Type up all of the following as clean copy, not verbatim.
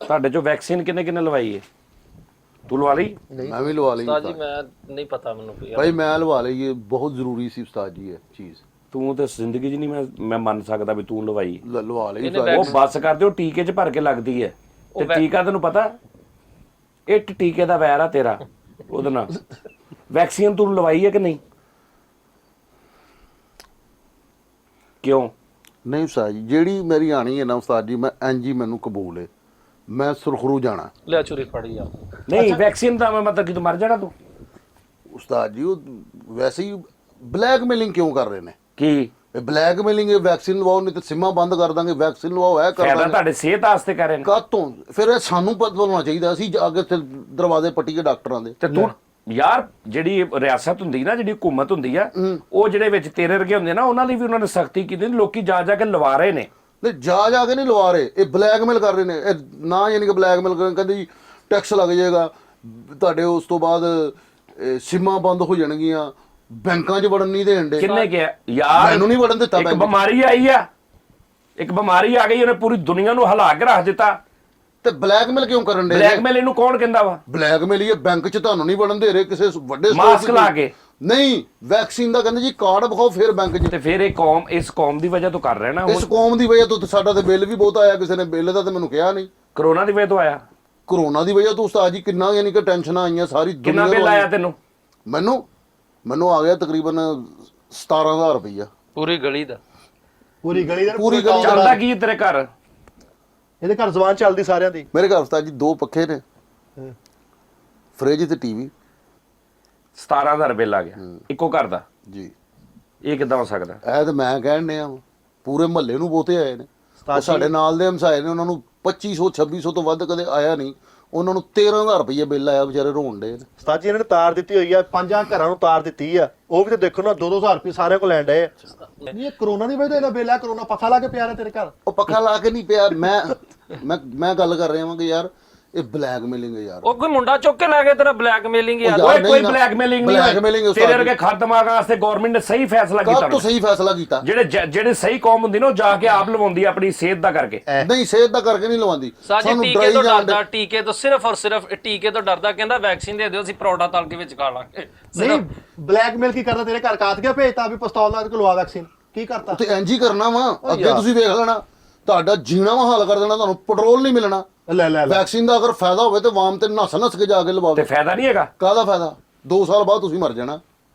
ਤੁਹਾਡੇ ਚੋਂ ਵੈਕਸੀਨ ਕਿੰਨੇ ਲਵਾਈ ਹੈ? ਤੂੰ ਲਵਾ ਲਈ? ਮੈਂ ਵੀ ਲਵਾ ਲਈ ਉਸਤਾਦ ਜੀ। ਮੈਂ ਨਹੀਂ ਪਤਾ ਮੈਨੂੰ ਭਾਈ, ਮੈਂ ਲਵਾ ਲਈ, ਇਹ ਬਹੁਤ ਜ਼ਰੂਰੀ ਸੀ ਉਸਤਾਦ ਜੀ ਇਹ ਚੀਜ਼। ਤੂੰ ਤੇ ਜ਼ਿੰਦਗੀ 'ਚ ਨਹੀਂ ਮੈਂ ਮੰਨ ਸਕਦਾ ਵੀ ਤੂੰ ਲਵਾਈ। ਲਵਾ ਲਈ ਉਹ ਬੱਸ ਕਰਦੇ ਉਹ ਟੀਕੇ 'ਚ ਭਰ ਕੇ ਲੱਗਦੀ ਹੈ ਤੇ ਟੀਕਾ ਤੈਨੂੰ ਪਤਾ ਇੱਟ ਟੀਕੇ ਦਾ ਵੈਰ ਆ ਤੇਰਾ ਉਹਦੇ ਨਾਲ। ਵੈਕਸੀਨ ਤੂੰ ਲਵਾਈ ਹੈ ਕਿ ਨਹੀਂ? ਕਿਉਂ ਨਹੀਂ ਉਸਤਾਦ ਜੀ, ਜਿਹੜੀ ਮੇਰੀ ਆਣੀ ਹੈ ਨਾ ਉਸਤਾਦ ਜੀ, ਮੈਂ ਇੰਜ ਹੀ ਮੈਨੂੰ ਕਬੂਲ ਹੈ। ਮੈਂ ਸੁਰਖਰੂ ਜਾਣਾ। ਲਿਆ ਚੋਰੀ ਫੜੀ ਆ। ਨਹੀਂ ਵੈਕਸੀਨ ਦਾ ਮਤਲਬ ਕਿ ਤੂੰ ਮਰ ਜਾਣਾ ਤੂੰ। ਉਸਤਾਦ ਜੀ ਉਹ ਵੈਸੇ ਹੀ ਬਲੈਕਮੇਲਿੰਗ ਕਿਉਂ ਕਰ ਰਹੇ ਨੇ? ਕੀ ਬਲੈਕਮੇਲਿੰਗ? ਵੈਕਸੀਨ ਲਵਾਓ, ਨਹੀਂ ਤੇ ਸਿਮਾਂ ਬੰਦ ਕਰ ਦਾਂਗੇ, ਵੈਕਸੀਨ ਲਵਾਓ, ਇਹ ਕਰ ਫਾਇਦਾ ਦਾਂਗੇ। ਤੁਹਾਡੇ ਸਿਹਤ ਵਾਸਤੇ ਕਰ ਰਹੇ ਨੇ। ਕਾਹਤੋਂ? ਫਿਰ ਇਹ ਸਾਨੂੰ ਪਤਾ ਹੋਣਾ ਚਾਹੀਦਾ, ਅਸੀਂ ਜਾ ਕੇ ਇੱਥੇ ਦਰਵਾਜ਼ੇ ਪੱਟੀਏ ਡਾਕਟਰਾਂ ਦੇ। ਤੇ ਤੂੰ ਯਾਰ ਜਿਹੜੀ ਰਿਆਸਤ ਹੁੰਦੀ ਨਾ, ਜਿਹੜੀ ਹਕੂਮਤ ਹੁੰਦੀ ਆ, ਉਹ ਜਿਹੜੇ ਵਿੱਚ ਤੇਰੇ ਵਰਗੇ ਹੁੰਦੇ ਨਾ, ਉਹਨਾਂ ਲਈ ਵੀ ਉਹਨਾਂ ਨੇ ਸਖਤੀ ਕੀਤੀ। ਲੋਕੀ ਜਾ ਕੇ ਲਵਾ ਰਹੇ ਨੇ। ਨਹੀਂ ਜਾ ਕੇ ਨਹੀਂ ਲਵਾ ਰਹੇ, ਇਹ ਬਲੈਕਮੇਲ ਕਰ ਰਹੇ ਨੇ। ਇਹ ਨਾ ਯਾਨੀ ਕਿ ਬਲੈਕਮੇਲ ਕਰਨ, ਕਹਿੰਦੇ ਜੀ ਟੈਕਸ ਲੱਗ ਜਾਏਗਾ ਤੁਹਾਡੇ, ਉਸ ਤੋਂ ਬਾਅਦ ਸਿਮਾਂ ਬੰਦ ਹੋ ਜਾਣਗੀਆਂ, ਬੈਂਕਾਂ 'ਚ ਵੜਨ ਨਹੀਂ ਦੇਣ ਦੇ। ਕਿੰਨੇ ਕਿਹਾ ਯਾਰ? ਮੈਨੂੰ ਨਹੀਂ ਵੜਨ ਦਿੱਤਾ। ਇੱਕ ਬਿਮਾਰੀ ਆਈ ਆ, ਇੱਕ ਬਿਮਾਰੀ ਆ ਗਈ, ਉਹਨੇ ਪੂਰੀ ਦੁਨੀਆ ਨੂੰ ਹਿਲਾ ਕੇ ਰੱਖ ਦਿੱਤਾ। ਤੇ ਬਲੈਕਮੇਲ ਕਿਉਂ ਕਰਨ ਦੇ? ਬਲੈਕਮੇਲ ਇਹਨੂੰ ਕੌਣ ਕਹਿੰਦਾ ਵਾ? ਬਲੈਕਮੇਲ ਹੀ ਬੈਂਕ 'ਚ ਤੁਹਾਨੂੰ ਨਹੀਂ ਵੜਨ ਦੇ ਰਹੇ, ਕਿਸੇ ਵੱਡੇ ਮਾਸਕ ਲਾ ਕੇ। ਨਹੀਂ, ਵੈਕਸੀਨ ਦਾ ਕਹਿੰਦੇ ਜੀ ਕਾਰਡ ਵਿਖਾਓ ਫਿਰ ਬੈਂਕ 'ਚ। ਤੇ ਫਿਰ ਇਹ ਇਸ ਕੌਮ ਦੀ ਵਜ੍ਹਾ ਤੋਂ ਕਰ ਰਹੇ ਨਾ। ਇਸ ਕੌਮ ਦੀ ਵਜ੍ਹਾ ਤੋਂ ਸਾਡਾ ਤੇ ਬਿੱਲ ਵੀ ਬਹੁਤ ਆਇਆ, ਕਿਸੇ ਨੇ ਬਿੱਲ ਦਾ ਤੇ ਮੈਨੂੰ ਕਿਹਾ ਨਹੀਂ। ਕਰੋਨਾ ਦੀ ਵਜ੍ਹਾ ਤੋਂ ਆਇਆ? ਕਰੋਨਾ ਦੀ ਵਜ੍ਹਾ ਤੋਂ ਉਸਤਾਦ ਜੀ ਕਿੰਨਾ ਯਾਨੀ ਕਿ ਟੈਨਸ਼ਨਾਂ ਆਈਆਂ ਸਾਰੀ ਦੁਨੀਆ। ਕਿੰਨਾ ਬਿੱਲ ਆਇਆ ਤੈਨੂੰ? ਮੈਨੂੰ ਆ ਗਿਆ ਤਕਰੀਬਨ 17,000 ਰੁਪਈਆ। ਪੂਰੀ ਗਲੀ ਦਾ? ਪੂਰੀ ਗਲੀ ਚੱਲਦਾ ਕੀ ਤੇਰੇ ਘਰ? ਇਹਦੇ ਘਰ ਜ਼ਬਾਨ ਚੱਲਦੀ ਸਾਰਿਆਂ ਦੀ। ਮੇਰੇ ਘਰ ਉਸਤਾਦ ਜੀ 2 ਪੱਖੇ ਨੇ, ਫ੍ਰਿਜ ਤੇ ਟੀਵੀ। 17,000 ਬਿੱਲ ਆ ਗਿਆ ਇੱਕੋ ਘਰ ਦਾ ਜੀ। ਇਹ ਕਿੱਦਾਂ ਹੋ ਸਕਦਾ? ਇਹ ਤਾਂ ਮੈਂ ਕਹਿਣ ਡਿਆ ਪੂਰੇ ਮਹੱਲੇ ਨੂੰ ਬਹੁਤੇ ਆਏ ਨੇ। ਉਹ ਸਾਡੇ ਨਾਲ ਦੇ ਹਮਸਾਏ ਨੇ, ਉਹਨਾਂ ਨੂੰ 2500 2600 ਤੋਂ ਵੱਧ ਕਦੇ ਆਇਆ ਨਹੀਂ। ਉਹਨਾਂ ਨੂੰ 13,000 ਰੁਪਏ ਬਿੱਲ ਆਇਆ, ਵਿਚਾਰੇ ਰੋਣ ਡੇ ਨੇ। ਉਸਤਾਦ ਜੀ ਇਹਨਾਂ ਨੇ ਤਾਰ ਦਿੱਤੀ ਹੋਈ ਆ, 5 ਘਰਾਂ ਨੂੰ ਤਾਰ ਦਿੱਤੀ ਆ, ਉਹ ਵੀ ਤੇ ਦੇਖੋ ਨਾ 2-2 ਹਜ਼ਾਰ ਰੁਪਏ ਸਾਰਿਆਂ ਕੋਲ ਲੈਣ ਡਏ ਆ। ਨਹੀਂ, ਇਹ ਕਰੋਨਾ ਦੀ ਵਜ੍ਹਾ ਤੋਂ ਇਹਦਾ ਬਿੱਲ ਆ। ਕਰੋਨਾ ਪੱਖਾ ਲਾ ਕੇ ਪਿਆ ਰਿਹਾ ਤੇਰੇ ਘਰ। ਉਹ ਪੱਖਾ ਲਾ ਕੇ ਨਹੀਂ ਪਿਆ, ਮੈਂ ਗੱਲ ਕਰ ਰਿਹਾ ਹਾਂ ਕਿ ਯਾਰ ਇਹ ਬਲੈਕਮੇਲਿੰਗ ਹੈ ਯਾਰ। ਉਹ ਕੋਈ ਮੁੰਡਾ ਚੁੱਕ ਕੇ ਲੈ ਗਿਆ ਤੇਰਾ ਬਲੈਕਮੇਲਿੰਗ ਯਾਰ। ਕੋਈ ਬਲੈਕਮੇਲਿੰਗ ਨਹੀਂ। ਤੇਰੇ ਵਰਗੇ ਖਰ ਦਿਮਾਗ ਵਾਸਤੇ ਗਵਰਨਮੈਂਟ ਨੇ ਸਹੀ ਫੈਸਲਾ ਕੀਤਾ। ਕਾਹ ਤੋਂ ਸਹੀ ਫੈਸਲਾ ਕੀਤਾ? ਜਿਹੜੇ ਸਹੀ ਕੌਮ ਹੁੰਦੀ ਨਾ, ਉਹ ਜਾ ਕੇ ਆਪ ਲਵਾਉਂਦੀ ਆਪਣੀ ਸਿਹਤ ਦਾ ਕਰਕੇ। ਨਹੀਂ, ਸਿਹਤ ਦਾ ਕਰਕੇ ਨਹੀਂ ਲਵਾਉਂਦੀ। ਸਾਨੂੰ ਟੀਕੇ ਤੋਂ ਡਰਦਾ, ਟੀਕੇ ਤੋਂ ਸਿਰਫ ਔਰ ਸਿਰਫ ਟੀਕੇ ਤੋਂ ਡਰਦਾ। ਕਹਿੰਦਾ ਵੈਕਸੀਨ ਦੇ ਦਿਓ, ਅਸੀਂ ਪਰੌਠਾ ਤਲ ਕੇ ਵਿੱਚ ਖਾ ਲਾਂਗੇ। ਨਹੀਂ, ਬਲੈਕਮੇਲ ਕੀ ਕਰਦਾ? ਤੇਰੇ ਘਰ ਕਾਤ ਗਿਆ ਭੇਜਤਾ ਵੀ ਪਿਸਤੌਲ ਨਾਲ ਲਵਾ ਵੈਕਸੀਨ। ਕੀ ਕਰਤਾ? ਤੇ ਇੰਜ ਹੀ ਕਰਨਾ ਵਾ ਅੱਗੇ। ਤੁਸੀਂ ਵੇਖ ਲੈਣਾ, ਤੁਹਾਡਾ ਜੀਣਾ ਵਾ ਹਾਲ ਕਰ ਦੇਣਾ। ਤੁਹਾਨੂੰ ਪੈਟਰੋਲ ਨਹੀਂ ਮਿਲਣਾ। ਲੈ ਵੈਕਸੀਨ ਦਾ ਅਗਰ ਫਾਇਦਾ ਹੋਵੇ ਤੇ ਵਾਮ ਤੇ ਨਸ ਕੇ ਜਾ ਕੇ ਲਵਾਓ। ਤੇ ਫਾਇਦਾ ਨਹੀਂ ਹੈਗਾ? ਕਾਹਦਾ ਫਾਇਦਾ? 2 ਸਾਲ ਬਾਅਦ ਤੁਸੀਂ ਮਰ ਜਾਣਾ।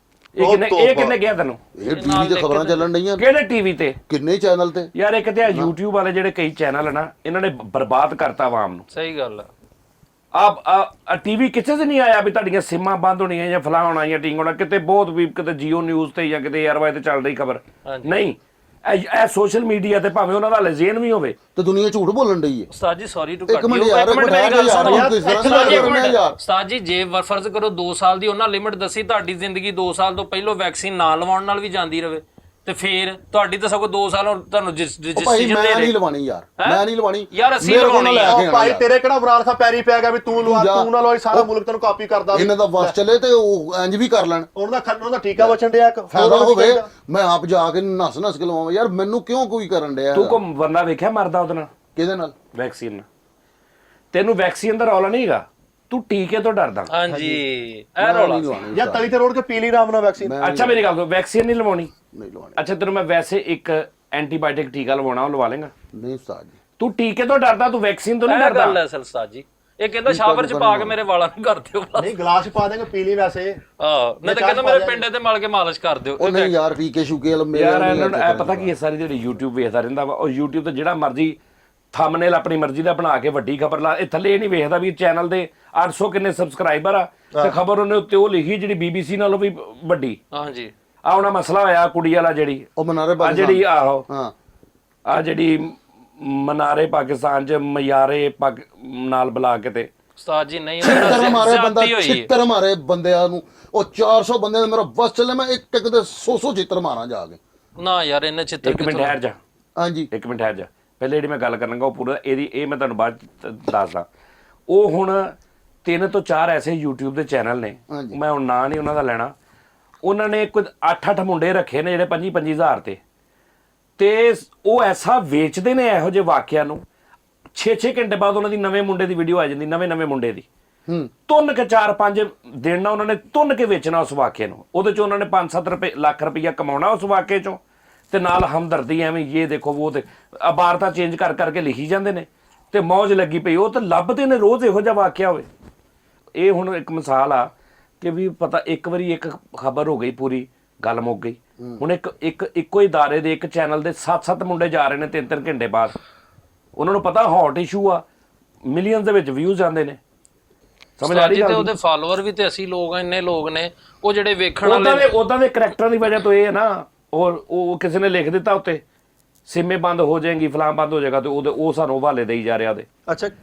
ਇਹ ਕਿੰਨੇ ਗਿਆ ਤੈਨੂੰ? ਇਹ ਟੀਵੀ ਤੇ ਖਬਰਾਂ ਚੱਲਣ ਡਈਆਂ। ਕਿਹੜੇ ਟੀਵੀ ਤੇ? ਕਿੰਨੇ ਚੈਨਲ ਤੇ ਯਾਰ। ਇੱਕ ਤੇ YouTube ਵਾਲੇ ਜਿਹੜੇ ਕਈ ਚੈਨਲ ਹਨ ਨਾ, ਇਹਨਾਂ ਨੇ ਬਰਬਾਦ ਕਰਤਾ ਆਵਾਮ ਨੂੰ। ਸਹੀ ਗੱਲ ਆ। ਆ ਟੀਵੀ ਕਿਸੇ ਤੇ ਨਹੀਂ ਆਇਆ ਵੀ ਤੁਹਾਡੀਆਂ ਸਿਮਾਂ ਬੰਦ ਹੋਣੀਆਂ ਜਾਂ ਫਲਾਣ ਹੋਣਾ ਜਾਂ ਟਿੰਗ ਹੋਣਾ। ਕਿਤੇ ਬਹੁਤ ਵੀ ਕਿਤੇ ਜੀਓ ਨਿਊਜ਼ ਤੇ ਜਾਂ ਕਿਤੇ 에ਅਰਵਾਈ ਤੇ ਚੱਲ ਰਹੀ ਖਬਰ ਨਹੀਂ। ਇਹ ਸੋਸ਼ਲ ਮੀਡੀਆ ਤੇ ਭਾਵੇਂ ਉਹਨਾਂ ਦਾ ਲਜ਼ੇਨ ਵੀ ਹੋਵੇ ਤੇ ਦੁਨੀਆ ਝੂਠ ਬੋਲਣ ਡਈ ਹੈ। ਉਸਤਾਦ ਜੀ ਸੌਰੀ ਟੂ ਇੱਕ ਮਿੰਟ ਯਾਰ, ਉਸਤਾਦ ਜੀ ਜੇ ਫਰਜ਼ ਕਰੋ 2 ਸਾਲ ਦੀ ਉਹਨਾਂ ਲਿਮਿਟ ਦੱਸੀ, ਤੁਹਾਡੀ ਜ਼ਿੰਦਗੀ 2 ਸਾਲ ਤੋਂ ਪਹਿਲਾਂ ਵੈਕਸੀਨ ਨਾ ਲਵਾਉਣ ਨਾਲ ਵੀ ਜਾਂਦੀ ਰਵੇ, ਤੇ ਫੇਰ ਤੁਹਾਡੀ ਤਾਂ ਸਗੋਂ 2 ਸਾਲ ਤੁਹਾਨੂੰ ਭਾਈ ਮੈਂ ਨਹੀਂ ਲਵਾਣੀ ਯਾਰ, ਮੈਂ ਨਹੀਂ ਲਵਾਣੀ ਯਾਰ। ਅਸੀਂ ਲਵਾਉਣੀ ਆ ਭਾਈ। ਤੇਰੇ ਕਿਹੜਾ ਬਰਾਲ ਖਾ ਪੈਰੀ ਪੈ ਗਿਆ ਵੀ ਤੂੰ ਲਵਾ, ਤੂੰ ਨਾ ਲਵਾਈ, ਸਾਰਾ ਮੁਲਕ ਤੈਨੂੰ ਕਾਪੀ ਕਰਦਾ। ਇਹਨਾਂ ਦਾ ਵਸ ਚੱਲੇ ਤੇ ਉਹ ਇੰਜ ਵੀ ਕਰ ਲੈਣ। ਉਹਨਾਂ ਦਾ ਟੀਕਾ ਬਚਣ ਡਿਆ, ਫਾਇਦਾ ਹੋਵੇ। ਮੈਂ ਆਪ ਜਾ ਕੇ ਨਸ ਕੇ ਲਵਾਵਾਂ ਯਾਰ। ਮੈਨੂੰ ਕਿਉਂ ਕੋਈ ਕਰਨ ਡਿਆ? ਤੂੰ ਕੋਈ ਬੰਦਾ ਵੇਖਿਆ ਮਰਦਾ ਉਹਦੇ ਨਾਲ? ਕਿਹਦੇ ਨਾਲ? ਵੈਕਸੀਨ ਨਾਲ। ਤੈਨੂੰ ਵੈਕਸੀਨ ਦਾ ਰੌਲਾ ਨਹੀਂ ਹੈਗਾ, ਤੂੰ ਟੀਕੇ ਤੋਂ ਡਰਦਾ। ਹਾਂਜੀ, ਇਹ ਰੌਲਾ ਜਾਂ ਤਲੀ ਤੇ ਰੋੜ ਕੇ ਪੀ ਲਈ ਆਰਾਮ ਨਾਲ ਵੈਕਸੀਨ। ਅੱਛਾ ਮੇਰੀ ਗੱਲ ਸੁਣ, ਵੈਕਸੀਨ ਨਹੀਂ ਲਵਾਉਣੀ? ਨਹੀਂ ਲਵਾਣੀ। ਅੱਛਾ ਤੈਨੂੰ ਮੈਂ ਵੈਸੇ ਇੱਕ ਐਂਟੀਬਾਇਓਟਿਕ ਟੀਕਾ ਲਵਾਉਣਾ, ਉਹ ਲਵਾ ਲੇਗਾ? ਨਹੀਂ ਉਸਤਾਦ ਜੀ। ਤੂੰ ਟੀਕੇ ਤੋਂ ਡਰਦਾ, ਤੂੰ ਵੈਕਸੀਨ ਤੋਂ ਨਹੀਂ ਡਰਦਾ। ਗੱਲ ਹੈ ਅਸਲ ਉਸਤਾਦ ਜੀ। ਇਹ ਕਹਿੰਦਾ ਸ਼ਾਵਰ ਚ ਪਾ ਕੇ ਮੇਰੇ ਵਾਲਾਂ ਨੂੰ ਕਰ ਦਿਓ। ਨਹੀਂ, ਗਲਾਸ ਪਾ ਦੇਂਗੇ, ਪੀ ਲਈ ਵੈਸੇ। ਮੈਂ ਤਾਂ ਕਹਿੰਦਾ ਮੇਰੇ ਪਿੰਡੇ ਤੇ ਮਲ ਕੇ ਮਾਲਿਸ਼ ਕਰ ਦਿਓ। ਉਹ ਨਹੀਂ ਯਾਰ, ਟੀਕੇ ਸ਼ੂਕੇ ਯਾਰ ਇਹ ਪਤਾ ਕੀ ਹੈ, ਸਾਰੀ ਜਿਹੜੀ YouTube ਵੇਖਦਾ ਰਹਿੰਦਾ ਵਾ, ਉਹ YouTube ਤੇ ਜਿਹੜਾ ਮਰਜ਼ੀ ਥੰਬਨੇਲ ਆਪਣੀ ਮਰਜ਼ੀ ਦਾ ਬਣਾ ਕੇ ਵੱਡੀ ਖਬਰ ਲਾ। ਇਹ ਥੱਲੇ ਇਹ ਨਹੀਂ ਵੇਖਦਾ ਵੀ ਚੈਨਲ ਦੇ 800 ਕਿੰਨੇ ਸਬਸਕ੍ਰਾਈਬਰ ਆ, ਤੇ ਖਬਰ ਉਹਨੇ ਉੱਤੇ ਉਹ ਲਿਖੀ ਜਿਹੜੀ BBC ਨਾਲੋਂ ਵੀ ਵੱਡੀ। ਹਾਂਜੀ, ਆ ਹੁਣ ਮਸਲਾ ਹੋਇਆ ਕੁੜੀ ਵਾਲਾ, ਜਿਹੜੀ ਉਹ ਮਨਾਰੇ ਜਿਹੜੀ ਆਹੋ ਹਾਂ ਆ ਜਿਹੜੀ ਮਨਾਰੇ ਪਾਕਿਸਤਾਨ ਚ ਮਿਆਰੇ ਨਾਲ ਬੁਲਾ ਕੇ ਤੇ ਉਸਤਾਦ ਜੀ ਨਹੀਂ ਮਾਰੇ ਬੰਦਾ, ਚਿੱਤਰ ਮਾਰੇ ਬੰਦਿਆਂ ਨੂੰ। ਉਹ 400 ਬੰਦੇ ਦਾ ਮੇਰਾ ਬਸ ਚੱਲੇ, ਮੈਂ ਇੱਕ ਦੇ 100 ਚਿੱਤਰ ਮਾਰਾਂ ਜਾ ਕੇ। ਨਾ ਯਾਰ ਇਹਨੇ ਚਿੱਤਰ। ਇੱਕ ਮਿੰਟ ਠਹਿਰ ਜਾ। ਹਾਂਜੀ, ਇੱਕ ਮਿੰਟ ਠਹਿਰ ਜਾ। ਪਹਿਲੇ ਜਿਹੜੀ ਮੈਂ ਗੱਲ ਕਰਨਾਗਾ ਉਹ ਪੂਰਾ ਇਹ ਮੈਂ ਤੁਹਾਨੂੰ ਬਾਅਦ ਦੱਸਦਾ। ਉਹ ਹੁਣ 3 ਤੋਂ 4 ਐਸੇ YouTube ਦੇ ਚੈਨਲ ਨੇ, ਮੈਂ ਹੁਣ ਨਾਂ ਨਹੀਂ ਉਹਨਾਂ ਦਾ ਲੈਣਾ। ਉਹਨਾਂ ਨੇ ਕੁਝ 8-8 ਮੁੰਡੇ ਰੱਖੇ ਨੇ ਜਿਹੜੇ 25-25 ਹਜ਼ਾਰ ਤੇ ਉਹ ਐਸਾ ਵੇਚਦੇ ਨੇ ਇਹੋ ਜਿਹੇ ਵਾਕਿਆਂ ਨੂੰ। 6-6 ਘੰਟੇ ਬਾਅਦ ਉਹਨਾਂ ਦੀ ਨਵੇਂ ਮੁੰਡੇ ਦੀ ਵੀਡੀਓ ਆ ਜਾਂਦੀ, ਨਵੇਂ ਮੁੰਡੇ ਦੀ। ਤੁੰਨ ਕੇ 4-5 ਦਿਨ ਨਾ ਉਹਨਾਂ ਨੇ ਤੁੰਨ ਕੇ ਵੇਚਣਾ ਉਸ ਵਾਕੇ ਨੂੰ, ਉਹਦੇ ਚੋਂ ਉਹਨਾਂ ਨੇ 5-7 ਲੱਖ ਰੁਪਈਆ ਕਮਾਉਣਾ ਉਸ ਵਾਕੇ ਚੋਂ, ਤੇ ਨਾਲ ਹਮਦਰਦੀ ਐਵੇਂ ਇਹ ਦੇਖੋ ਉਹ ਤੇ ਅਬਾਰਤਾ ਚੇਂਜ ਕਰ ਕਰਕੇ ਲਿਖੀ ਜਾਂਦੇ ਨੇ ਤੇ ਮੌਜ ਲੱਗੀ ਪਈ। ਉਹ ਤਾਂ ਲੱਭਦੇ ਨੇ ਰੋਜ਼ ਇਹੋ ਜਿਹਾ ਵਾਕਿਆ ਹੋਵੇ। ਇਹ ਹੁਣ ਇੱਕ ਮਿਸਾਲ ਆ ਕਿ ਵੀ ਪਤਾ ਇੱਕ ਵਾਰੀ ਇੱਕ ਖਬਰ ਹੋ ਗਈ, ਪੂਰੀ ਗੱਲ ਮੁੱਕ ਗਈ। ਹੁਣ ਇੱਕੋ ਹੀ ਦਾਰੇ ਦੇ ਇੱਕ ਚੈਨਲ ਦੇ 7-7 ਮੁੰਡੇ ਜਾ ਰਹੇ ਨੇ 3-3 ਘੰਟੇ ਬਾਅਦ, ਉਹਨਾਂ ਨੂੰ ਪਤਾ ਹੌਟ ਇਸ਼ੂ ਆ, ਮਿਲੀਅਨਸ ਦੇ ਵਿੱਚ ਵਿਊਜ਼ ਆਉਂਦੇ ਨੇ। ਸਮਝ ਆ ਰਹੀ ਤੇ ਉਹਦੇ ਫਾਲੋਅਰ ਵੀ ਤੇ ਅਸੀਂ ਲੋਕ ਇੰਨੇ ਲੋਕ ਨੇ, ਉਹ ਜਿਹੜੇ ਵੇਖਣ ਵਾਲੇ ਉਦਾਂ ਦੇ ਕਰੈਕਟਰਾਂ ਦੀ ਵਜ੍ਹਾ ਤੋਂ ਇਹ ਹੈ ਨਾ, ਉਹ ਕਿਸੇ ਨੇ ਲਿਖ ਦਿੱਤਾ ਉੱਤੇ ਸਿਮੇ ਬੰਦ ਹੋ ਜਾਏਗੀ, ਫਲਾਂ ਬੰਦ ਹੋ ਜਾਏਗਾ, ਤੇ ਉਹ ਸਾਨੂੰ ਹਵਾਲੇ ਦੇਈ ਜਾ ਰਿਹਾ ਉਹਦੇ।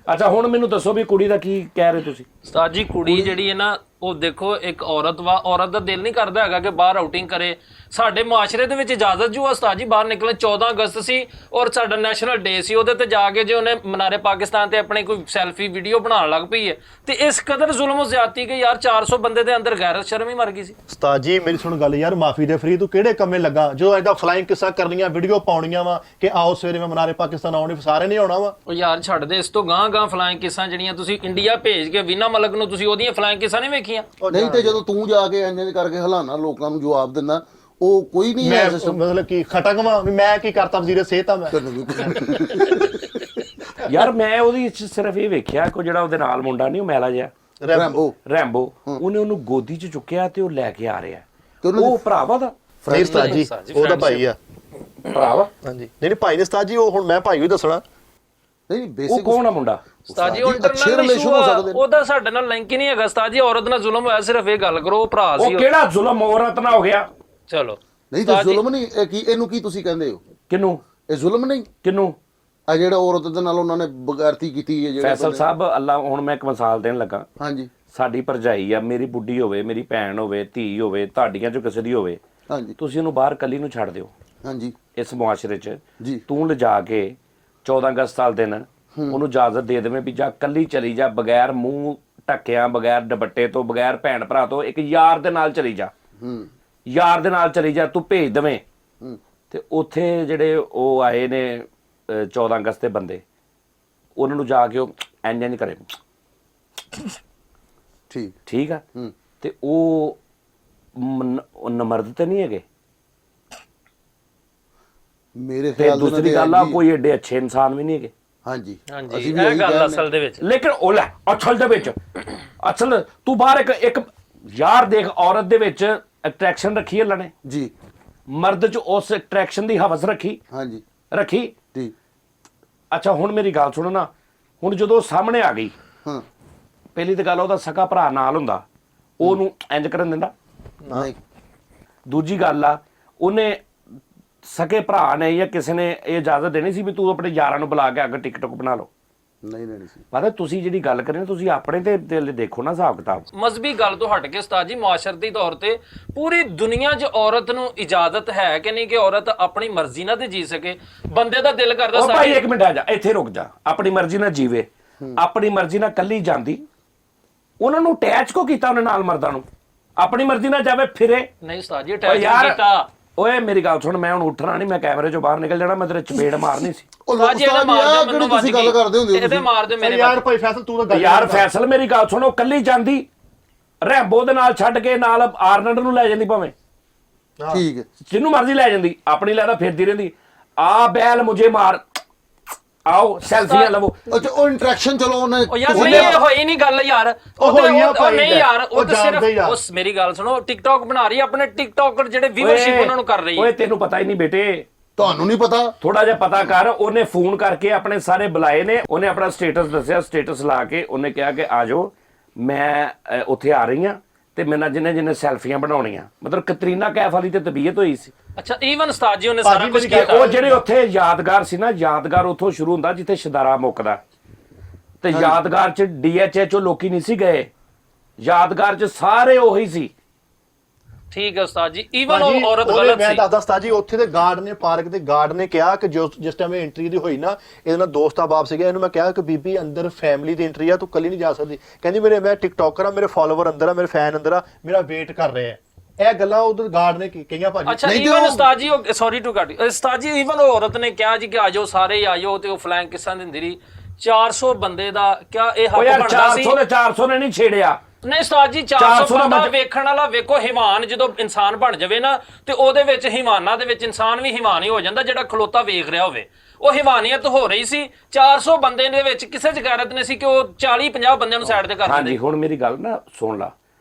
ਅੱਛਾ ਹੁਣ ਮੈਨੂੰ ਦੱਸੋ ਵੀ ਕੁੜੀ ਦਾ ਕੀ ਕਹਿ ਰਹੇ ਤੁਸੀਂ? ਉਸਤਾਦ ਜੀ ਕੁੜੀ ਜਿਹੜੀ ਹੈ ਨਾ, ਉਹ ਦੇਖੋ ਇੱਕ ਔਰਤ ਵਾ, ਔਰਤ ਦਾ ਦਿਲ ਨਹੀਂ ਕਰਦਾ ਹੈਗਾ ਕਿ ਬਾਹਰ ਆਊਟਿੰਗ ਕਰੇ। ਸਾਡੇ ਮੁਆਸ਼ਰੇ ਦੇ ਵਿੱਚ ਇਜਾਜ਼ਤ ਜੋ ਉਸਤਾਦ ਜੀ ਬਾਹਰ ਨਿਕਲਣ 14 ਅਗਸਤ ਸੀ ਔਰ ਸਾਡਾ ਨੈਸ਼ਨਲ ਡੇ ਸੀ, ਉਹਦੇ ਤੇ ਜਾ ਕੇ ਜੇ ਉਹਨੇ ਮਨਾਰੇ ਪਾਕਿਸਤਾਨ ਤੇ ਆਪਣੀ ਕੋਈ ਸੈਲਫੀ ਵੀਡੀਓ ਬਣਾਉਣ ਲੱਗ ਪਈ ਹੈ, ਤੇ ਇਸ ਕਦਰ ਜ਼ੁਲਮ ਜ਼ਿਆਦਤੀ ਕਿ ਯਾਰ 400 ਬੰਦੇ ਦੇ ਅੰਦਰ ਗੈਰਤ ਸ਼ਰਮ ਹੀ ਮਰ ਗਈ ਸੀ। ਉਸਤਾਦ ਜੀ ਮੇਰੀ ਸੁਣ ਗੱਲ ਯਾਰ, ਮਾਫੀ ਦੇ ਫਰੀ ਤੂੰ ਕਿਹੜੇ ਕੰਮੇ ਲੱਗਾ ਜੋ ਐਡਾ ਫਲਾਈਂਗ ਕਿੱਸਾ ਕਰਨੀਆਂ, ਵੀਡੀਓ ਪਾਉਣੀਆਂ ਵਾ ਕਿ ਆਓ ਸਵੇਰੇ ਮੈਂ ਮਨਾਰੇ ਪਾਕਿਸਤਾਨ ਆਉਣੀ, ਸਾਰੇ ਨਹੀਂ ਆਉਣਾ ਵਾ। ਉਹ ਯਾਰ ਛੱਡ ਦੇ, ਇਸ ਤੋਂ ਗਾਂ ਫਲਾਈਂਗ ਕਿੱਸਾਂ ਜਿਹੜੀਆਂ ਤੁਸੀਂ ਇੰਡੀਆ ਭੇਜ ਕੇ ਵੀਨਾ ਮਲਕ ਨੂੰ ਤੁਸੀਂ ਉਹਦੀਆਂ ਫਲਾਈਂਗ ਕਿੱਸਾਂ ਨਹੀਂ ਵੇਖੀਆਂ? ਨਹੀਂ ਤੇ ਜਦੋਂ ਤੂੰ ਜਾ ਕੇ ਇੰਜ ਕਰਕੇ ਹਲਾਨਾ ਲੋਕਾਂ ਨੂੰ ਜਵਾਬ ਦਿੰਦਾ, ਉਹ ਕੋਈ ਨਹੀਂ ਹੈ ਮਤਲਬ ਕਿ ਖਟਕਵਾ ਵੀ ਮੈਂ ਕੀ ਕਰਤਾ ਵਜ਼ੀਰ ਸਿਹਤ ਆ ਮੈਂ। ਯਾਰ ਮੈਂ ਉਹਦੀ ਸਿਰਫ ਇਹ ਵੇਖਿਆ ਕਿ ਜਿਹੜਾ ਉਹਦੇ ਨਾਲ ਮੁੰਡਾ ਨਹੀਂ, ਉਹ ਮੈਲਾ ਜਿਹਾ ਰੈਂਬੋ, ਉਹਨੇ ਉਹਨੂੰ ਗੋਦੀ 'ਚ ਚੁੱਕਿਆ ਤੇ ਉਹ ਲੈ ਕੇ ਆ ਰਿਹਾ। ਉਹ ਭਰਾਵਾ ਦਾ ਨਹੀਂ ਉਸਤਾਦ ਜੀ, ਉਹਦਾ ਭਾਈ ਆ ਭਰਾਵਾ। ਹਾਂਜੀ ਨਹੀਂ ਭਾਈ ਨੇ ਉਸਤਾਦ ਜੀ, ਉਹ ਹੁਣ ਮੈਂ ਭਾਈ ਵੀ ਦੱਸਣਾ। ਨਹੀਂ ਉਹ ਬੇਸਿਕ ਕੌਣ ਆ ਮੁੰਡਾ? ਉਸਤਾਦ ਜੀ ਇੰਟਰਨਲ ਇਸ਼ੂ ਉਹਦਾ ਸਾਡੇ ਨਾਲ ਲਿੰਕ ਹੀ ਨਹੀਂ ਹੈਗਾ ਉਸਤਾਦ ਜੀ। ਔਰਤ ਨਾਲ ਜ਼ੁਲਮ ਹੋਇਆ, ਸਿਰਫ ਇਹ ਗੱਲ ਕਰੋ, ਭਰਾ ਸੀ। ਉਹ ਕਿਹੜਾ ਜ਼ੁਲਮ ਔਰਤ ਨਾਲ ਹੋ ਗਿਆ? ਚਲੋ ਨਹੀਂ ਤੇ ਜ਼ੁਲਮ ਨਹੀਂ, ਇਹ ਕੀ ਇਹਨੂੰ ਕੀ ਤੁਸੀਂ ਕਹਿੰਦੇ ਹੋ? ਕਿਨੂੰ ਇਹ ਜ਼ੁਲਮ ਨਹੀਂ? ਕਿਨੂੰ? ਆ ਜਿਹੜਾ ਔਰਤ ਦੇ ਨਾਲ ਉਹਨਾਂ ਨੇ ਬਗੈਰਤੀ ਕੀਤੀ ਹੈ। ਫੈਸਲ ਸਾਹਿਬ ਅੱਲਾ, ਹੁਣ ਮੈਂ ਇੱਕ ਮਿਸਾਲ ਦੇਣ ਲੱਗਾ। ਹਾਂਜੀ ਸਾਡੀ ਭਰਜਾਈ ਆ, ਮੇਰੀ ਬੁੱਢੀ ਹੋਵੇ, ਮੇਰੀ ਭੈਣ ਹੋਵੇ, ਧੀ ਹੋਵੇ, ਤੁਹਾਡੀਆਂ ਚੋਂ ਕਿਸੇ ਦੀ ਹੋਵੇ, ਹਾਂਜੀ ਤੁਸੀਂ ਉਹਨੂੰ ਬਾਹਰ ਕੱਲੀ ਨੂੰ ਛੱਡ ਦਿਓ ਹਾਂਜੀ ਇਸ ਮੁਆਸ਼ਰੇ 'ਚ। ਜੀ ਤੂੰ ਲਿਜਾ ਕੇ 14 ਅਗਸਤ ਵਾਲੇ ਦਿਨ ਉਹਨੂੰ ਇਜਾਜ਼ਤ ਦੇ ਦੇਵੇਂ ਵੀ ਜਾ ਕੱਲੀ ਚਲੀ ਜਾ, ਬਗੈਰ ਮੂੰਹ ਢੱਕਿਆਂ, ਬਗੈਰ ਦੁਪੱਟੇ ਤੋਂ, ਬਗੈਰ ਭੈਣ ਭਰਾ ਤੋਂ, ਇੱਕ ਯਾਰ ਦੇ ਨਾਲ ਚਲੀ ਜਾ, ਯਾਰ ਦੇ ਨਾਲ ਚਲੀ ਜਾ, ਤੂੰ ਭੇਜ ਦੇਵੇਂ। ਤੇ ਉੱਥੇ ਜਿਹੜੇ ਉਹ ਆਏ ਨੇ 14 ਅਗਸਤ ਦੇ ਬੰਦੇ, ਉਹਨਾਂ ਨੂੰ ਜਾ ਕੇ ਉਹ ਇੰਜ ਨਹੀਂ ਕਰੇ, ਠੀਕ ਆ, ਤੇ ਉਹ ਨਮਰਦ ਤੇ ਨਹੀਂ ਹੈਗੇ। ਮੇਰੇ ਤੇ ਖਿਆਲ ਦੂਸਰੀ ਗੱਲ ਆ, ਕੋਈ ਏਡੇ ਅੱਛੇ ਇਨਸਾਨ ਵੀ ਨਹੀਂ ਹੈਗੇ। ਹਾਂਜੀ ਅਸੀਂ ਵੀ ਇਹ ਗੱਲ ਅਸਲ ਦੇ ਵਿੱਚ, ਲੇਕਿਨ ਉਹ ਲੈ ਅਸਲ ਦੇ ਵਿੱਚ, ਅਸਲ ਤੂੰ ਬਾਹਰ ਇੱਕ ਯਾਰ ਦੇਖ, ਔਰਤ ਦੇ ਵਿੱਚ ਅਟਰੈਕਸ਼ਨ ਰੱਖੀ ਅੱਲਾ ਨੇ ਜੀ, ਮਰਦ 'ਚ ਉਸ ਅਟਰੈਕਸ਼ਨ ਦੀ ਹਵਸ ਰੱਖੀ, ਹਾਂਜੀ ਰੱਖੀ ਜੀ। ਅੱਛਾ ਹੁਣ ਮੇਰੀ ਗੱਲ ਸੁਣੋ ਨਾ, ਹੁਣ ਜਦੋਂ ਸਾਹਮਣੇ ਆ ਗਈ, ਹਾਂ ਪਹਿਲੀ ਤਾਂ ਗੱਲ ਉਹਦਾ ਸਕਾ ਭਰਾ ਨਾਲ ਹੁੰਦਾ, ਉਹਨੂੰ ਇੰਜ ਕਰਨ ਦਿੰਦਾ? ਨਹੀਂ। ਦੂਜੀ ਗੱਲ ਆ, ਉਹਨੇ ਸਕੇ ਭਰਾ ਨੇ ਜਾਂ ਕਿਸੇ ਨੇ ਇਹ ਇਜਾਜ਼ਤ ਦੇਣੀ ਸੀ ਵੀ ਤੂੰ ਆਪਣੇ ਯਾਰਾਂ ਨੂੰ ਬੁਲਾ ਕੇ ਅੱਗੇ ਟਿਕਟੋਕ ਬਣਾ ਲਓ? ਨਹੀਂ ਨਹੀਂ ਸੀ। ਪਤਾ ਤੁਸੀਂ ਜਿਹੜੀ ਗੱਲ ਕਰ ਰਹੇ ਹੋ, ਤੁਸੀਂ ਆਪਣੇ ਤੇ ਦਿਲ ਦੇਖੋ ਨਾ ਹਿਸਾਬ ਕਿਤਾਬ। ਮਜ਼ਹਬੀ ਗੱਲ ਤੋਂ ਹਟ ਕੇ ਉਸਤਾਦ ਜੀ, ਮੁਆਸ਼ਰਤੀ ਤੌਰ ਤੇ ਪੂਰੀ ਦੁਨੀਆ 'ਚ ਔਰਤ ਨੂੰ ਇਜਾਜ਼ਤ ਹੈ ਕਿ ਨਹੀਂ ਕਿ ਔਰਤ ਆਪਣੀ ਮਰਜ਼ੀ ਨਾਲ ਤੇ ਜੀ ਸਕੇ? ਬੰਦੇ ਦਾ ਦਿਲ ਕਰਦਾ ਉਹ ਭਾਈ ਇੱਕ ਮਿੰਟ ਆ ਜਾ, ਇੱਥੇ ਰੁਕ ਜਾ। ਆਪਣੀ ਮਰਜ਼ੀ ਨਾਲ ਜੀਵੇ, ਆਪਣੀ ਮਰਜ਼ੀ ਨਾਲ ਕੱਲੀ ਜਾਂਦੀ, ਉਹਨਾਂ ਨੂੰ ਅਟੈਚ ਕੋ ਕੀਤਾ ਉਹਨੇ ਨਾਲ ਮਰਦਾਂ ਨੂੰ? ਆਪਣੀ ਮਰਜ਼ੀ ਨਾਲ ਜਾਵੇ ਫਿਰੇ? ਨਹੀਂ ਉਸਤਾਦ ਜੀ ਅਟੈਚ ਨਹੀਂ ਕੀਤਾ। ਓਏ ਮੇਰੀ ਗੱਲ ਸੁਣ, ਮੈਂ ਹੁਣ ਉੱਠਣਾ ਨਹੀਂ, ਮੈਂ ਕੈਮਰੇ ਚੋਂ ਬਾਹਰ ਨਿਕਲ ਜਾਣਾ, ਮੈਂ ਤੇਰੇ ਚਪੇੜ ਮਾਰਨੀ ਸੀ। ਉਸਤਾਦ ਜੀ ਕਿਹੜੀ ਤੁਸੀਂ ਗੱਲ ਕਰਦੇ ਹੁੰਦੇ ਹੋ? ਇਹਦੇ ਮਾਰ ਦੇ ਮੇਰੇ ਯਾਰ ਭਾਈ ਫੈਸਲ ਤੂੰ ਤਾਂ ਗੱਲ ਯਾਰ ਫੈਸਲ ਮੇਰੀ ਗੱਲ ਸੁਣੋ, ਕੱਲੀ ਜਾਂਦੀ ਰੈਂਬੋ ਦੇ ਨਾਲ ਛੱਡ ਕੇ ਨਾਲ ਆਰਨਲਡ ਨੂੰ ਲੈ ਜਾਂਦੀ, ਭਾਵੇਂ ਠੀਕ ਹੈ ਜਿਹਨੂੰ ਮਰਜ਼ੀ ਲੈ ਜਾਂਦੀ, ਆਪਣੀ ਲੈਦਾ ਫਿਰਦੀ ਰਹਿੰਦੀ। ਆ ਬੈਲ ਮੁਝੇ ਮਾਰ, ਆਓ ਸੈਲਫੀਆਂ ਲਵੋ। ਅੱਛਾ ਉਹ ਇੰਟਰੈਕਸ਼ਨ ਚਲੋ ਉਹਨੇ ਯਾਰ ਨਹੀਂ ਹੋਈ ਨਹੀਂ ਗੱਲ ਯਾਰ, ਉਹ ਨਹੀਂ ਯਾਰ, ਉਹ ਤਾਂ ਸਿਰਫ ਉਸ ਮੇਰੀ ਗੱਲ ਸੁਣੋ, ਟਿਕਟੌਕ ਬਣਾ ਰਹੀ ਆਪਣੇ ਟਿਕਟੌਕਰ ਜਿਹੜੇ ਵੀਵਰਸ਼ਿਪ ਉਹਨਾਂ ਨੂੰ ਕਰ ਰਹੀ ਹੈ। ਓਏ ਤੈਨੂੰ ਪਤਾ ਹੀ ਨਹੀਂ ਬੇਟੇ, ਤੁਹਾਨੂੰ ਨਹੀਂ ਪਤਾ? ਥੋੜਾ ਜਿਹਾ ਪਤਾ ਕਰ। ਉਹਨੇ ਫੋਨ ਕਰਕੇ ਆਪਣੇ ਸਾਰੇ ਬੁਲਾਏ ਨੇ, ਉਹਨੇ ਆਪਣਾ ਸਟੇਟਸ ਦੱਸਿਆ, ਸਟੇਟਸ ਲਾ ਕੇ ਉਹਨੇ ਕਿਹਾ ਕਿ ਆ ਜਾਓ, ਮੈਂ ਉੱਥੇ ਆ ਰਹੀ ਹਾਂ ਤੇ ਮੇਰੇ ਨਾਲ ਜਿਹਨੇ ਸੈਲਫੀਆਂ ਬਣਾਉਣੀਆਂ। ਮਤਲਬ ਕਤਰੀਨਾ ਕੈਫ ਵਾਲੀ ਤੇ ਤਬੀਅਤ ਹੋਈ ਸੀ। ਅੱਛਾ ਈਵਨ ਉਸਤਾਦ ਜੀ ਉਹਨੇ ਸਾਰਾ ਕੁਝ ਕੀਤਾ। ਉਹ ਜਿਹੜੇ ਉੱਥੇ ਯਾਦਗਾਰ ਸੀ ਨਾ, ਯਾਦਗਾਰ ਉੱਥੋਂ ਸ਼ੁਰੂ ਹੁੰਦਾ ਜਿੱਥੇ ਸ਼ਦਾਰਾ ਮੁੱਕਦਾ, ਤੇ ਯਾਦਗਾਰ 'ਚ DHO ਲੋਕੀ ਨਹੀਂ ਸੀ ਗਏ, ਯਾਦਗਾਰ 'ਚ ਸਾਰੇ ਉਹੀ ਸੀ। ਠੀਕ ਹੈ ਉਸਤਾਦ ਜੀ, ਈਵਨ ਉਹ ਔਰਤ ਗਲਤ ਸੀ। ਮੈਂ ਦੱਸਦਾ ਉਸਤਾਦ ਜੀ, ਉੱਥੇ ਦੇ ਗਾਰਡ ਨੇ, ਪਾਰਕ ਦੇ ਗਾਰਡ ਨੇ ਕਿਹਾ ਕਿ ਜਿਸ ਟਾਈਮ ਐਂਟਰੀ ਦੀ ਹੋਈ ਨਾ, ਇਹਦੇ ਨਾਲ ਦੋਸਤ ਬਾਪ ਸੀਗਾ, ਇਹਨੂੰ ਮੈਂ ਕਿਹਾ ਕਿ ਬੀਬੀ ਅੰਦਰ ਫੈਮਿਲੀ ਦੀ ਐਂਟਰੀ ਆ, ਤੂੰ ਕੱਲੀ ਨਹੀਂ ਜਾ ਸਕਦੀ। ਕਹਿੰਦੀ ਮੈਂ ਟਿਕਟੌਕਰ ਆ, ਮੇਰੇ ਫਾਲੋਵਰ ਅੰਦਰ ਆ, ਮੇਰੇ ਫੈਨ ਅੰਦਰ ਆ, ਮੇਰਾ ਵੇਟ ਕਰ ਰਹੇ ਆ। ਇਹ ਗੱਲਾਂ ਉਧਰ ਗਾਰਡ ਨੇ ਕਹੀਆਂ ਭਾਜੀ। ਅੱਛਾ ਈਵਨ ਉਸਤਾਦ ਜੀ, ਸੌਰੀ ਟੂ ਕੱਟ, ਉਸਤਾਦ ਜੀ ਈਵਨ ਉਹ ਔਰਤ ਨੇ ਕਿਹਾ ਜੀ ਕਿ ਆਜੋ ਸਾਰੇ ਆਜੋ, ਤੇ ਉਹ ਫਲੈਂਗ ਕਿਸਾਂ ਦਿੰਦੀ ਰਹੀ। 400 ਬੰਦੇ ਦਾ ਕਿਆ ਇਹ ਉਹ ਹੱਕ ਯਾਰ ਬਣਦਾ ਸੀ? 400 ਦੇ 400 ਨੇ ਨਹੀਂ ਛੇੜਿਆ। ਨਹੀਂ ਉਸਤਾਦ ਜੀ 400 ਬੰਦਾ ਵੇਖਣ ਵਾਲਾ ਵੇਖੋ ਹੈਵਾਨ ਜਦੋਂ ਇਨਸਾਨ ਬਣ ਜਾਵੇ ਨਾ ਤੇ ਉਹਦੇ ਵਿੱਚ ਹੈਵਾਨਾਂ ਦੇ ਵਿੱਚ ਇਨਸਾਨ ਵੀ ਹੈਵਾਨ ਹੀ ਹੋ ਜਾਂਦਾ ਜਿਹੜਾ ਖਲੋਤਾ ਵੇਖ ਰਿਹਾ ਹੋਵੇ। ਉਹ ਹੈਵਾਨੀਅਤ ਹੋ ਰਹੀ ਸੀ 400 ਬੰਦੇ ਦੇ ਵਿੱਚ ਕਿਸੇ ਚ ਗੈਰਤ ਨਹੀਂ ਸੀ ਕਿ ਉਹ 40-50 ਬੰਦਿਆਂ ਨੂੰ ਸਾਈਡ ਤੇ ਕਰ ਦਿੰਦੇ। ਹਾਂਜੀ ਹੁਣ ਮੇਰੀ ਗੱਲ ਨਾ ਸੁਣ ਲਾ,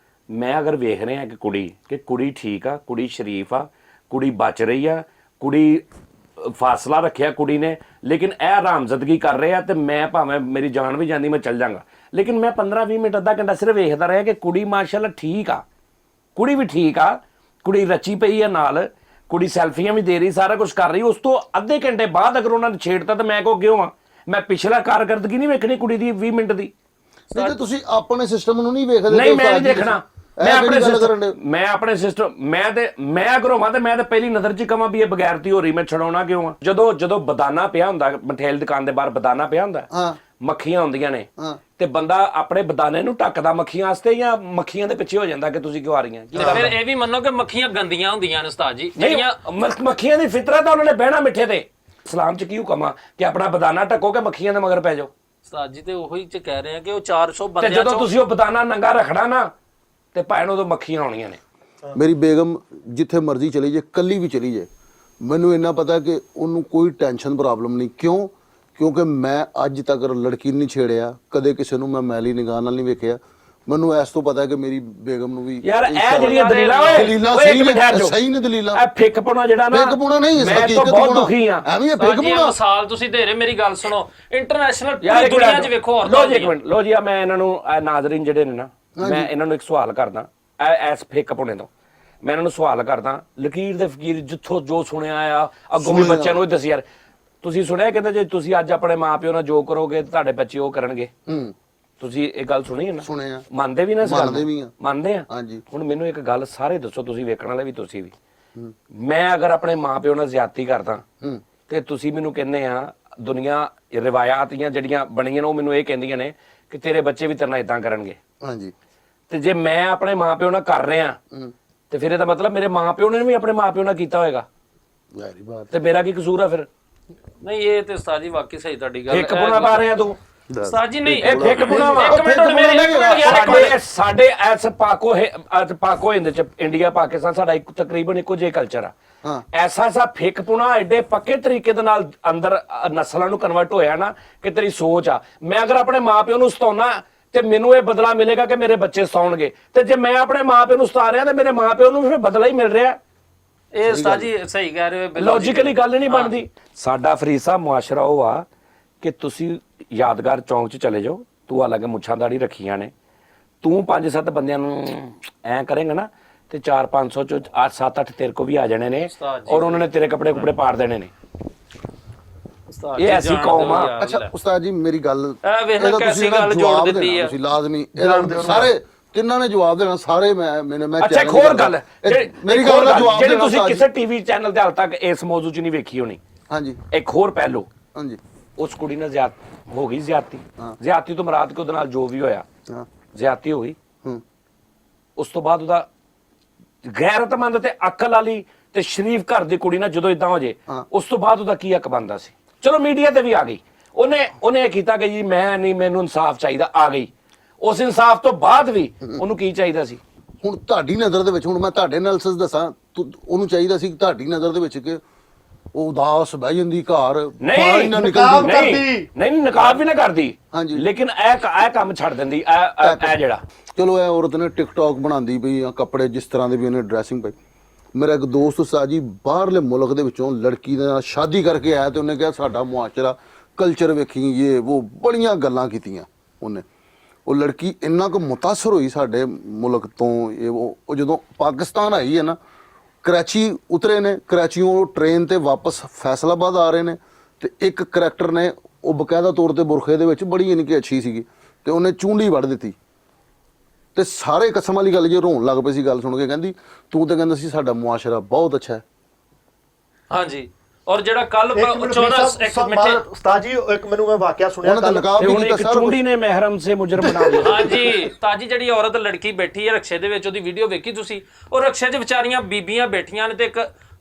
ਮੈਂ ਅਗਰ ਵੇਖ ਰਿਹਾ ਕਿ ਕੁੜੀ ਠੀਕ ਆ, ਕੁੜੀ ਸ਼ਰੀਫ ਆ, ਕੁੜੀ ਬਚ ਰਹੀ ਆ, ਕੁੜੀ ਫਾਸਲਾ ਰੱਖਿਆ ਕੁੜੀ ਨੇ, ਲੇਕਿਨ ਇਹ ਹਰਾਮਜ਼ਦਗੀ ਕਰ ਰਹੇ ਆ ਤੇ ਮੈਂ ਭਾਵੇਂ ਮੇਰੀ ਜਾਨ ਵੀ ਜਾਂਦੀ ਮੈਂ ਚੱਲ ਜਾਂਗਾ, ਲੇਕਿਨ ਮੈਂ 15-20 ਮਿੰਟ ਅੱਧਾ ਘੰਟਾ ਸਿਰਫ ਵੇਖਦਾ ਰਿਹਾ ਕਿ ਕੁੜੀ ਮਾਸ਼ਾਅੱਲਾ ਠੀਕ ਆ, ਕੁੜੀ ਵੀ ਠੀਕ ਆ, ਕੁੜੀ ਰਚੀ ਪਈ ਆ ਨਾਲ, ਕੁੜੀ ਸੈਲਫੀਆਂ ਵੀ ਦੇ ਰਹੀ, ਸਾਰਾ ਕੁਝ ਕਰ ਰਹੀ। ਉਸ ਤੋਂ ਅੱਧੇ ਘੰਟੇ ਬਾਅਦ ਅਗਰ ਉਹਨਾਂ ਨੇ ਛੇੜਤਾ ਤਾਂ ਮੈਂ ਕਿਉਂ ਆ? ਮੈਂ ਪਿਛਲਾ ਕਾਰਗਰਦਗੀ ਨਹੀਂ ਵੇਖਣੀ ਕੁੜੀ ਦੀ 20 ਮਿੰਟ ਦੀ। ਨਹੀਂ ਤੁਸੀਂ ਆਪਣੇ ਸਿਸਟਮ ਨੂੰ ਨਹੀਂ ਵੇਖਦੇ? ਨਹੀਂ ਮੈਂ ਨਹੀਂ ਦੇਖਣਾ, ਮੈਂ ਆਪਣੇ ਸਿਸਟਮ ਮੈਂ ਕਰੋਵਾਂ ਤੇ ਮੈਂ ਤਾਂ ਪਹਿਲੀ ਨਜ਼ਰ 'ਚ ਕਵਾਂ ਵੀ ਇਹ ਬਗੈਰਤੀ ਹੋ ਰਹੀ, ਮੈਂ ਛਡਾਉਣਾ ਕਿਉਂ ਆ? ਜਦੋਂ ਬਦਾਨਾ ਪਿਆ ਹੁੰਦਾ ਮਠਿਆਈ ਦੁਕਾਨ ਦੇ ਬਾਹਰ, ਬਦਾਨਾ ਪਿਆ ਹੁੰਦਾ, ਮੱਖੀਆਂ ਹੁੰਦੀਆਂ ਨੇ ਤੇ ਬੰਦਾ ਆਪਣੇ ਬਦਾਨੇ ਨੂੰ ਢੱਕਦਾ ਮੱਖੀਆਂ ਵਾਸਤੇ ਜਾਂ ਮੱਖੀਆਂ ਦੇ ਪਿੱਛੇ ਹੋ ਜਾਂਦਾ ਕਿ ਤੁਸੀਂ ਕਿਉਂ ਆ ਰਹੀਆਂ? ਫਿਰ ਇਹ ਵੀ ਮੰਨੋ ਕਿ ਮੱਖੀਆਂ ਗੰਦੀਆਂ ਹੁੰਦੀਆਂ ਨੇ ਉਸਤਾਦ ਜੀ। ਜਿਹੜੀਆਂ ਮੱਖੀਆਂ ਦੀ ਫਿਤਰਤ ਆ, ਉਹਨਾਂ ਨੇ ਬਹਿਣਾ ਮਿੱਠੇ ਤੇ। ਇਸਲਾਮ 'ਚ ਕੀ ਹੁਕਮ ਆ ਕਿ ਆਪਣਾ ਬਦਾਨਾ ਢੱਕੋ ਕਿ ਮੱਖੀਆਂ ਦੇ ਮਗਰ ਪੈ ਜਾਓ? ਉਸਤਾਦ ਜੀ ਤੇ ਉਹੀ ਚ ਕਹਿ ਰਹੇ ਆ ਕਿ ਉਹ 400 ਬੰਦਿਆਂ ਚੋਂ ਜਦੋਂ ਤੁਸੀਂ ਉਹ ਬਦਾਨਾ ਨੰਗਾ ਰੱਖਣਾ ਨਾ ਤੇ ਭਾਵੇਂ ਉਦੋਂ ਮੱਖੀਆਂ ਆਉਣੀਆਂ ਨੇ। ਮੇਰੀ ਬੇਗਮ ਜਿੱਥੇ ਮਰਜ਼ੀ ਚਲੀ ਜਾਏ, ਕੱਲੀ ਵੀ ਚਲੀ ਜਾਏ, ਮੈਨੂੰ ਇੰਨਾ ਪਤਾ ਕਿ ਉਹਨੂੰ ਕੋਈ ਟੈਨਸ਼ਨ ਪ੍ਰੋਬਲਮ ਨਹੀਂ। ਕਿਉਂਕਿ ਮੈਂ ਅੱਜ ਤੱਕ ਲੜਕੀ ਨਹੀਂ ਛੇੜਿਆ, ਕਦੇ ਕਿਸੇ ਨੂੰ ਮੈਂ ਮੈਲੀ ਨਿਗਾਹ ਨਾਲ ਨਹੀਂ ਵੇਖਿਆ। ਮੈਨੂੰ ਇਸ ਤੋਂ ਪਤਾ ਕਿ ਮੇਰੀ ਬੇਗਮ ਨੂੰ ਵੀ ਯਾਰ ਇਹ ਜਿਹੜੀਆਂ ਦਲੀਲਾਂ ਸਹੀ ਨੇ ਦਲੀਲਾਂ। ਇਹ ਫਿੱਕਪੁਣਾ ਜਿਹੜਾ ਨਾ, ਫਿੱਕਪੁਣਾ ਨਹੀਂ, ਮੈਂ ਤਾਂ ਬਹੁਤ ਦੁਖੀ ਆ। ਐਵੇਂ ਫਿੱਕਪੁਣਾ ਮਿਸਾਲ ਤੁਸੀਂ ਦੇ ਰਹੇ, ਮੇਰੀ ਗੱਲ ਸੁਣੋ, ਇੰਟਰਨੈਸ਼ਨਲ ਪੂਰੀ ਦੁਨੀਆ 'ਚ ਵੇਖੋ। ਲੋ ਜੀ ਇੱਕ ਮਿੰਟ, ਲੋ ਜੀ ਮੈਂ ਇਹਨਾਂ ਨੂੰ ਨਾਜ਼ਰੀਨ ਜਿਹੜੇ ਨੇ ਨਾ, ਮੈਂ ਇਹਨਾਂ ਨੂੰ ਇੱਕ ਸਵਾਲ ਕਰਦਾ ਐਸ ਫਿੱਕਪੁਣੇ ਤੋਂ। ਮੈਂ ਇਹਨਾਂ ਨੂੰ ਸਵਾਲ ਕਰਦਾ, ਲਕੀਰ ਦੇ ਫਕੀਰ ਜਿੱਥੋਂ ਜੋ ਸੁਣਿਆ ਆ ਅੱਗੋਂ ਵੀ ਬੱਚਿਆਂ ਨੂੰ ਦੱਸ। ਯਾਰ ਤੁਸੀਂ ਸੁਣਿਆ ਕਹਿੰਦੇ ਜੇ ਤੁਸੀਂ ਅੱਜ ਆਪਣੇ ਮਾਪਿਓ ਨਾਲ ਜੋ ਕਰੋਗੇ ਤੁਹਾਡੇ ਬੱਚੇ ਉਹ ਕਰਨਗੇ। ਤੁਸੀਂ ਇਹ ਗੱਲ ਸੁਣੀ ਹੈ ਨਾ? ਸੁਣਿਆ। ਮੰਨਦੇ ਵੀ ਨਾ? ਮੰਨਦੇ ਆ। ਹਾਂਜੀ ਹੁਣ ਮੈਨੂੰ ਇੱਕ ਗੱਲ ਸਾਰੇ ਦੱਸੋ, ਤੁਸੀਂ ਵੇਖਣ ਵਾਲੇ ਵੀ ਤੁਸੀਂ ਵੀ, ਮੈਂ ਅਗਰ ਆਪਣੇ ਮਾਪਿਓ ਨਾਲ ਜ਼ਿਆਦਤੀ ਕਰਦਾ ਤੇ ਤੁਸੀਂ ਮੈਨੂੰ ਕਹਿੰਦੇ ਆ ਦੁਨੀਆ ਰਿਵਾਇਤਾਂ ਜਿਹੜੀਆਂ ਬਣੀਆਂ ਨੇ ਉਹ ਮੈਨੂੰ ਇਹ ਕਹਿੰਦੀਆਂ ਨੇ ਕਿ ਤੇਰੇ ਬੱਚੇ ਵੀ ਤੇਰੇ ਨਾਲ ਇਦਾਂ ਕਰਨਗੇ। ਹਾਂਜੀ ਤੇ ਜੇ ਮੈਂ ਆਪਣੇ ਮਾਪਿਓ ਨਾਲ ਕਰ ਰਿਹਾ ਤੇ ਫਿਰ ਇਹਦਾ ਮਤਲਬ ਮੇਰੇ ਮਾਪਿਓ ਨੇ ਵੀ ਆਪਣੇ ਮਾਪਿਓ ਨਾਲ ਕੀਤਾ ਹੋਏਗਾ। ਵੈਰੀ ਬਾਤ। ਤੇ ਮੇਰਾ ਕੀ ਕਸੂਰ ਆ ਫਿਰ? ਨਹੀਂ ਇਹ ਤੇ ਉਸਤਾਦ ਜੀ ਵਾਕਈ ਸਹੀ ਤੁਹਾਡੀ ਗੱਲ ਹੈ। ਇੱਕ ਪੁਣਾ ਪਾ ਰਿਹਾ ਤੂੰ ਉਸਤਾਦ ਜੀ। ਨਹੀਂ ਇਹ ਇੱਕ ਪੁਣਾ ਵਾ। ਇੱਕ ਮਿੰਟ ਮੇਰੇ ਸਾਡੇ ਐਸ ਪਾਕੋ ਹਿੰਦ ਚ ਇੰਡੀਆ ਪਾਕਿਸਤਾਨ ਸਾਡਾ ਤਕਰੀਬਨ ਇੱਕੋ ਜਿਹਾ ਕਲਚਰ ਆ। ਐਸਾ ਫੇਕ ਪੁਣਾ ਐਡੇ ਪੱਕੇ ਤਰੀਕੇ ਦੇ ਨਾਲ ਅੰਦਰ ਨਸਲਾਂ ਨੂੰ ਕਨਵਰਟ ਹੋਇਆ ਨਾ ਕਿ ਤੇਰੀ ਸੋਚ ਆ। ਮੈਂ ਅਗਰ ਆਪਣੇ ਮਾਪਿਓ ਨੂੰ ਸਤਾਉਣਾ ਤੇ ਮੈਨੂੰ ਇਹ ਬਦਲਾ ਮਿਲੇਗਾ ਕਿ ਮੇਰੇ ਬੱਚੇ ਸਤਾਉਣਗੇ, ਤੇ ਜੇ ਮੈਂ ਆਪਣੇ ਮਾਪਿਓ ਨੂੰ ਸਤਾ ਰਿਹਾ ਤੇ ਮੇਰੇ ਮਾਪਿਓ ਨੂੰ ਫਿਰ ਬਦਲਾ ਹੀ ਮਿਲ ਰਿਹਾ। ਇਹ ਉਸਤਾਦ ਜੀ ਸਹੀ ਕਹਿ ਰਹੇ ਹੋ, ਲੌਜੀਕਲੀ ਗੱਲ ਨਹੀਂ ਬਣਦੀ। ਸਾਡਾ ਫਰੀਸਾ ਮੁਆਸ਼ਰਾ ਉਹ ਆ ਕਿ ਤੁਸੀਂ ਯਾਦਗਾਰ ਚੌਂਕ 'ਚ ਚਲੇ ਜਾਓ, ਤੂੰ ਅਲੱਗ ਮੁੱਛਾਂ ਦਾੜੀ ਰੱਖੀਆਂ ਨੇ, ਤੂੰ 5-7 ਬੰਦਿਆਂ ਨੂੰ ਐ ਕਰੇਂਗਾ ਨਾ ਤੇ 400-500 ਚ 8-7-8 ਤੇਰੇ ਕੋ ਵੀ ਆ ਜਾਣੇ ਨੇ ਔਰ ਉਹਨਾਂ ਨੇ ਤੇਰੇ ਕੱਪੜੇ ਕੁਪੜੇ ਪਾੜ ਦੇਣੇ ਨੇ। ਇਹ ਐਸੀ ਕੌਮ ਆ। ਅੱਛਾ ਉਸਤਾਦ ਜੀ ਮੇਰੀ ਗੱਲ ਇਹਦਾ ਤੁਸੀਂ ਗੱਲ ਜੋੜ ਦਿੱਤੀ ਆ, ਤੁਸੀਂ ਲਾਜ਼ਮੀ ਸਾਰੇ ਤਿੰਨਾਂ ਨੇ ਜਵਾਬ ਦੇਣਾ। ਸਾਰੇ ਮੈਂ ਅੱਛਾ ਇੱਕ ਹੋਰ ਗੱਲ, ਮੇਰੀ ਗੱਲ ਦਾ ਜਵਾਬ ਜਿਹੜੀ ਤੁਸੀਂ ਕਿਸੇ ਟੀਵੀ ਚੈਨਲ ਤੇ ਹਾਲ ਤੱਕ ਇਸ ਮੌਜੂ 'ਚ ਨਹੀਂ ਵੇਖੀ ਹੋਣੀ। ਹਾਂਜੀ ਇੱਕ ਹੋਰ ਪਹਿਲੂ, ਹਾਂਜੀ ਉਸ ਕੁੜੀ ਨਾਲ ਹੋ ਗਈ ਜ਼ਿਆਦਤੀ ਤੋਂ ਮੁਰਾਦ ਕਿ ਉਹਦੇ ਨਾਲ ਜੋ ਵੀ ਹੋਇਆ ਜ਼ਿਆਦਤੀ ਹੋ ਗਈ। ਉਸ ਤੋਂ ਬਾਅਦ ਉਹਦਾ ਗੈਰਤਮੰਦ ਤੇ ਅਕਲ ਵਾਲੀ ਤੇ ਸ਼ਰੀਫ ਘਰ ਦੀ ਕੁੜੀ ਨਾਲ ਜਦੋਂ ਇਦਾਂ ਹੋ ਜੇ, ਉਸ ਤੋਂ ਬਾਅਦ ਉਹਦਾ ਕੀ ਹੱਕ ਬਣਦਾ ਸੀ? ਚਲੋ ਮੀਡੀਆ ਤੇ ਵੀ ਆ ਗਈ, ਉਹਨੇ ਇਹ ਕੀਤਾ ਕਿ ਜੀ ਮੈਂ ਨਹੀਂ, ਮੈਨੂੰ ਇਨਸਾਫ ਚਾਹੀਦਾ, ਆ ਗਈ। ਉਸ ਇਨਸਾਫ ਤੋਂ ਬਾਅਦ ਵੀ ਉਹਨੂੰ ਕੀ ਚਾਹੀਦਾ ਸੀ? ਹੁਣ ਤੁਹਾਡੀ ਨਜ਼ਰ ਦੇ ਵਿੱਚ, ਹੁਣ ਮੈਂ ਤੁਹਾਡੇ ਐਨਾਲਿਸਿਸ ਦੱਸਾਂ, ਉਹਨੂੰ ਚਾਹੀਦਾ ਸੀ ਤੁਹਾਡੀ ਨਜ਼ਰ ਦੇ ਵਿੱਚ ਕਿ ਉਹ ਉਦਾਸ ਬਹਿ ਜਾਂਦੀ ਘਰ, ਨਹੀਂ ਨਕਾਬ ਵੀ ਨਾ ਕਰਦੀ, ਲੇਕਿਨ ਇਹ ਕੰਮ ਛੱਡ ਦਿੰਦੀ। ਇਹ ਜਿਹੜਾ ਚਲੋ ਇਹ ਔਰਤ ਨੇ ਟਿਕਟੌਕ ਬਣਾਉਂਦੀ ਪਈ ਆ, ਕੱਪੜੇ ਜਿਸ ਤਰ੍ਹਾਂ ਦੇ ਵੀ ਉਹਨੇ ਡਰੈਸਿੰਗ ਪਾਈ। ਮੇਰਾ ਇੱਕ ਦੋਸਤ ਸਾਜੀ ਬਾਹਰਲੇ ਮੁਲਕ ਦੇ ਵਿੱਚੋਂ ਲੜਕੀ ਨਾਲ ਸ਼ਾਦੀ ਕਰਕੇ ਆਇਆ ਤੇ ਉਹਨੇ ਕਿਹਾ ਸਾਡਾ ਮੁਆਸ਼ਰਾ ਕਲਚਰ ਵੇਖੀ, ਇਹ ਉਹ ਬੜੀਆਂ ਗੱਲਾਂ ਕੀਤੀਆਂ ਉਹਨੇ। ਉਹ ਲੜਕੀ ਇੰਨਾ ਕੁ ਮੁਤਾਸਰ ਹੋਈ ਸਾਡੇ ਮੁਲਕ ਤੋਂ, ਉਹ ਜਦੋਂ ਪਾਕਿਸਤਾਨ ਆਈ ਹੈ ਨਾ, ਕਰਾਚੀ ਉਤਰੇ ਨੇ, ਕਰਾਚੀਓਂ ਟ੍ਰੇਨ ਤੇ ਵਾਪਸ ਫੈਸਲਾਬਾਦ ਆ ਰਹੇ ਨੇ, ਤੇ ਇੱਕ ਕਰੈਕਟਰ ਨੇ ਉਹ ਬਕਾਇਦਾ ਤੌਰ ਤੇ ਬੁਰਖੇ ਦੇ ਵਿੱਚ, ਬੜੀ ਇਨਕੀ ਅੱਛੀ ਸੀਗੀ, ਤੇ ਉਹਨੇ ਚੂੰਡੀ ਵੱਢ ਦਿੱਤੀ। ਤੇ ਸਾਰੇ ਕਸਮ ਵਾਲੀ ਗੱਲ ਜੇ ਰੋਣ ਲੱਗ ਪਏ ਸੀ ਗੱਲ ਸੁਣ ਕੇ, ਕਹਿੰਦੀ ਤੂੰ ਤਾਂ ਕਹਿੰਦਾ ਸੀ ਸਾਡਾ ਮੁਆਸ਼ਰਾ ਬਹੁਤ ਅੱਛਾ ਹੈ। ਹਾਂਜੀ ਔਰ ਜਿਹੜਾ ਕੱਲ 14 ਇੱਕ ਮਿੰਟ ਉਸਤਾਦ ਜੀ ਇੱਕ ਮੈਨੂੰ ਮੈਂ ਵਾਕਿਆ ਸੁਣਿਆ, ਉਹਨਾਂ ਦਾ ਨਕਾਬ ਵੀ ਕੀਤਾ ਸਾਰਾ, ਚੂੰਡੀ ਨੇ ਮਹਿਰਮ ਸੇ ਮੁਜਰਮ ਬਣਾ ਲਿਆ। ਹਾਂਜੀ ਤਾਜੀ ਜਿਹੜੀ ਔਰਤ ਲੜਕੀ ਬੈਠੀ ਹੈ ਰਕਸ਼ੇ ਦੇ ਵਿੱਚ, ਉਹਦੀ ਵੀਡੀਓ ਵੇਖੀ ਤੁਸੀਂ? ਉਹ ਰਕਸ਼ੇ 'ਚ ਵਿਚਾਰੀਆਂ ਬੀਬੀਆਂ ਬੈਠੀਆਂ ਨੇ ਤੇ ਇੱਕ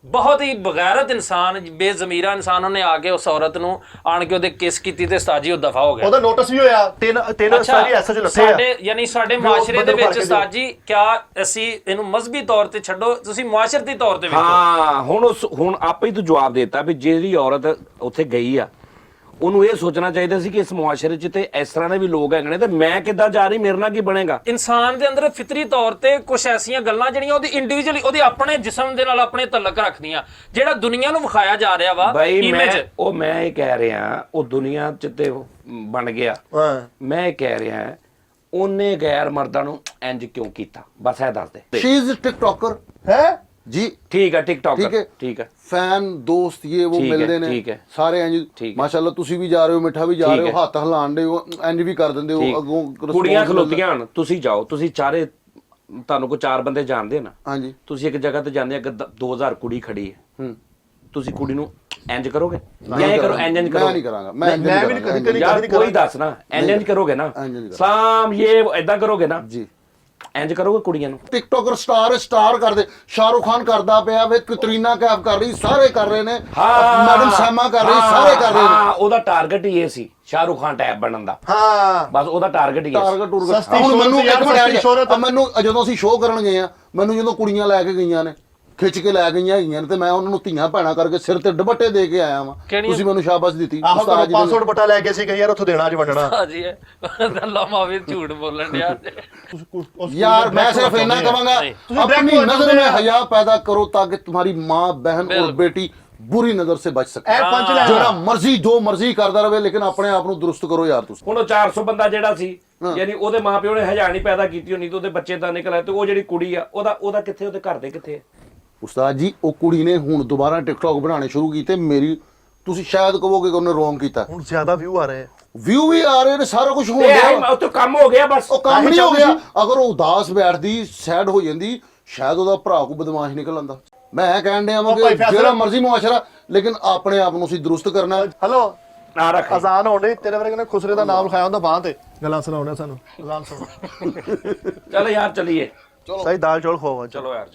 ਬਹੁਤ ਹੀ ਬਗੈਰਤ ਇਨਸਾਨ, ਬੇਜ਼ਮੀਰਾ ਇਨਸਾਨ, ਉਹਨੇ ਆ ਕੇ ਉਸ ਔਰਤ ਨੂੰ ਆਣ ਕੇ ਉਹਦੇ ਕਿਸ ਕੀਤੀ ਤੇ ਉਸਤਾਦ ਜੀ ਉਹ ਦਫਾ ਹੋ ਗਿਆ। ਉਹਦਾ ਨੋਟਿਸ ਵੀ ਹੋਇਆ, ਤਿੰਨ ਸਾਰੀ ਐਸਐਚ ਲੱਗੇ ਆ ਸਾਡੇ ਯਾਨੀ ਸਾਡੇ ਮਾਸ਼ਰੇ ਦੇ ਵਿੱਚ ਉਸਤਾਦ ਜੀ ਕਿਆ ਅਸੀਂ ਇਹਨੂੰ ਮਜ਼ਹਬੀ ਤੌਰ ਤੇ ਛੱਡੋ, ਤੁਸੀਂ ਮੁਆਸ਼ਰਤੀ ਤੌਰ ਤੇ ਵੇਖੋ। ਹਾਂ ਹੁਣ ਆਪੇ ਹੀ ਤੂੰ ਜਵਾਬ ਦੇਤਾ ਵੀ ਜਿਹੜੀ ਔਰਤ ਉੱਥੇ ਗਈ ਆ ਉਹਨੂੰ ਇਹ ਸੋਚਣਾ ਚਾਹੀਦਾ ਸੀ ਕਿ ਇਸ ਮੁਆਸ਼ਰੇ 'ਚ ਤੇ ਇਸ ਤਰ੍ਹਾਂ ਦੇ ਵੀ ਲੋਕ ਹੈਗੇ ਨੇ ਤੇ ਮੈਂ ਕਿੱਦਾਂ ਜਾ ਰਹੀ, ਮੇਰੇ ਨਾਲ ਕੀ ਬਣੇਗਾ। ਇਨਸਾਨ ਦੇ ਅੰਦਰ ਫਿਤਰੀ ਤੌਰ ਤੇ ਕੁਝ ਐਸੀਆਂ ਗੱਲਾਂ ਜਿਹੜੀਆਂ ਉਹਦੀ ਇੰਡੀਵਿਜੂਅਲੀ ਉਹਦੇ ਆਪਣੇ ਜਿਸਮ ਦੇ ਨਾਲ ਆਪਣੇ ਤਲਕ ਰੱਖਦੀਆਂ, ਜਿਹੜਾ ਦੁਨੀਆ ਨੂੰ ਵਿਖਾਇਆ ਜਾ ਰਿਹਾ ਵਾ ਇਮੇਜ। ਮੈਂ ਇਹ ਕਹਿ ਰਿਹਾ ਉਹ ਦੁਨੀਆ 'ਚ ਤੇ ਬਣ ਗਿਆ। ਮੈਂ ਇਹ ਕਹਿ ਰਿਹਾ ਉਹਨੇ ਗੈਰ ਮਰਦਾਂ ਨੂੰ ਇੰਜ ਕਿਉਂ ਕੀਤਾ, ਬਸ ਇਹ ਦੱਸ ਦੇ। ਸ਼ੀ ਇਜ਼ ਟਿਕਟੋਕਰ ਹੈ ਜੀ, ਠੀਕ ਹੈ ਟਿਕਟੋਕਰ, ਠੀਕ ਹੈ ਫੈਨ ਦੋਸਤ ਇਹ ਉਹ ਮਿਲਦੇ ਨੇ ਸਾਰੇ ਇੰਜ। ਮਾਸ਼ਾਅੱਲਾ ਤੁਸੀਂ ਵੀ ਜਾ ਰਹੇ ਹੋ, ਮਿੱਠਾ ਵੀ ਜਾ ਰਹੇ ਹੋ, ਹੱਥ ਹਿਲਾਣ ਦੇ ਹੋ, ਇੰਜ ਵੀ ਕਰ ਦਿੰਦੇ ਹੋ, ਅੱਗੋਂ ਕੁੜੀਆਂ ਖਲੋਤੀਆਂ ਹਨ, ਤੁਸੀਂ ਜਾਓ, ਤੁਸੀਂ ਚਾਰੇ ਤੁਹਾਨੂੰ ਕੋਈ 4 ਬੰਦੇ ਜਾਣਦੇ ਨਾ, ਹਾਂਜੀ ਤੁਸੀਂ ਇੱਕ ਜਗ੍ਹਾ ਤੇ ਜਾਂਦੇ ਆ 2000 ਕੁੜੀ ਖੜੀ ਹੈ, ਤੁਸੀਂ ਕੁੜੀ ਨੂੰ ਇੰਜ ਕਰੋਗੇ? ਐਂ ਕਰੋ, ਇੰਜ ਕਰੋ। ਮੈਂ ਨਹੀਂ ਕਰਾਂਗਾ, ਮੈਂ ਵੀ ਨਹੀਂ ਕਦੀ ਯਾਰ ਕੋਈ ਦੱਸ ਨਾ, ਇੰਜ ਕਰੋਗੇ ਨਾ ਸਲਾਮ ਇਹ ਇਦਾਂ ਕਰੋਗੇ ਨਾ ਜੀ, ਇੰਜ ਕਰੋਗੇ ਕੁੜੀਆਂ ਨੂੰ? ਟਿਕਟੋਕਰ ਸਟਾਰ ਕਰਦੇ, ਸ਼ਾਹਰੁਖ ਖਾਨ ਕਰਦਾ ਪਿਆ ਵੇ, ਕਤਰੀਨਾ ਕੈਫ ਕਰ ਰਹੀ, ਸਾਰੇ ਕਰ ਰਹੇ ਨੇ, ਮੈਡਮ ਸੈਮਾ ਕਰ ਰਹੀ, ਸਾਰੇ ਕਰ ਰਹੇ ਨੇ। ਉਹਦਾ ਟਾਰਗੇਟ ਹੀ ਇਹ ਸੀ ਸ਼ਾਹਰੁਖ ਖਾਨ ਟੈਪ ਬਣਨ ਦਾ, ਬਸ ਉਹਦਾ ਟਾਰਗੇਟ ਹੀ ਹੁਣ ਮੈਨੂੰ ਇੱਕ ਮਿੰਟ, ਮੈਨੂੰ ਜਦੋਂ ਅਸੀਂ ਸ਼ੋਅ ਕਰਨ ਗਏ ਆ, ਮੈਨੂੰ ਜਦੋਂ ਕੁੜੀਆਂ ਲੈ ਕੇ ਗਈਆਂ ਨੇ, ਖਿੱਚ ਕੇ ਲੈ ਗਈਆਂ ਹੈਗੀਆਂ ਨੇ, ਤੇ ਮੈਂ ਉਹਨਾਂ ਨੂੰ ਧੀਆਂ ਭੈਣਾਂ ਕਰਕੇ ਸਿਰ ਤੇ ਦੁਪੱਟੇ ਦੇ ਕੇ ਆਇਆ ਵਾਂ, ਤੁਸੀਂ ਮੈਨੂੰ ਸ਼ਾਬਾਸ਼ ਦਿੱਤੀ। ਉਸਤਾਦ ਜੀ 500 ਦੁਪੱਟਾ ਲੈ ਕੇ ਸੀ ਕਿ ਯਾਰ ਉੱਥੋਂ ਦੇਣਾ ਅੱਜ ਵੰਡਣਾ। ਹਾਂਜੀ ਅੱਲਾ ਮਾਵੇ ਝੂਠ ਬੋਲਣ ਡਿਆ यार मैं सिर्फ इतना कहूंगा, अपनी नजर में हया पैदा करो ताकि तुम्हारी माँ बहन और बेटी बुरी नजर से बच सके। ਜਿਹੜਾ ਮਰਜ਼ੀ ਜੋ ਮਰਜ਼ੀ ਕਰਦਾ ਰਹੇ, ਲੇਕਿਨ ਆਪਣੇ ਆਪ ਨੂੰ ਦਰੁਸਤ ਕਰੋ ਯਾਰ ਤੁਸੀਂ। ਹੁਣ 400 ਬੰਦਾ ਜਿਹੜਾ ਸੀ, ਯਾਨੀ ਉਹਦੇ ਮਾਪਿਓ ਨੇ ਹਜ਼ਾਰ ਨਹੀਂ ਪੈਦਾ ਕੀਤੀ ਹੋਣੀ ਤੇ ਉਹਦੇ ਬੱਚੇ ਤਾਂ ਨਿਕਲਿਆ, ਤੇ ਉਹ ਜਿਹੜੀ ਕੁੜੀ ਆ ਉਹਦਾ ਕਿੱਥੇ, ਉਹਦੇ ਘਰ ਦੇ ਕਿੱਥੇ? ਉਸਤਾਦ ਜੀ ਉਹ ਕੁੜੀ ਨੇ ਹੁਣ ਦੁਬਾਰਾ ਟਿਕਟੌਕ ਬਣਾਉਣੇ ਸ਼ੁਰੂ ਕੀਤੇ, ਮੇਰੀ ਤੁਸੀਂ ਸ਼ਾਇਦ ਕਹੋਗੇ ਕਿ ਉਹਨੇ ਰੋਂਗ ਕੀਤਾ। ਹੁਣ ਜ਼ਿਆਦਾ ਵਿਊ ਆ ਰਹੇ, ਵਿਊ ਵੀ ਆ ਰਹੇ ਨੇ, ਸਾਰਾ ਕੁਝ ਹੋ ਗਿਆ, ਉਹ ਤਾਂ ਕੰਮ ਹੋ ਗਿਆ, ਬਸ ਉਹ ਕੰਮ ਨਹੀਂ ਹੋ ਗਿਆ। ਅਗਰ ਉਹ ਉਦਾਸ ਬੈਠਦੀ, ਸੈਡ ਹੋ ਜਾਂਦੀ, ਸ਼ਾਇਦ ਉਹਦਾ ਭਰਾ ਕੋ ਬਦਮਾਸ਼ ਨਿਕਲ ਆਂਦਾ। ਮੈਂ ਕਹਿਣ ਡਿਆ ਵਾਂ ਕਿ ਜਿਹੜਾ ਮਰਜ਼ੀ ਮੁਆਸ਼ਰਾ, ਲੇਕਿਨ ਆਪਣੇ ਆਪ ਨੂੰ ਅਸੀਂ ਦਰੁਸਤ ਕਰਨਾ। ਹੈਲੋ ਅਜ਼ਾਨ ਹੋਣ ਡਈ, ਤੇਰੇ ਵਰਗੇ ਨੇ ਖੁਸਰੇ ਦਾ ਨਾਮ ਲਿਖਾਇਆ ਹੁੰਦਾ ਬਾਂਹ ਤੇ, ਗੱਲਾਂ ਸੁਣਾਉਣੇ ਸਾਨੂੰ, ਅਜ਼ਾਨ ਸੁਣ। ਚਲੋ ਯਾਰ ਚੱਲੀਏ, ਸਹੀ ਦਾਲ ਚੌਲ ਖਵਾਵਾ। ਚਲੋ ਯਾਰ।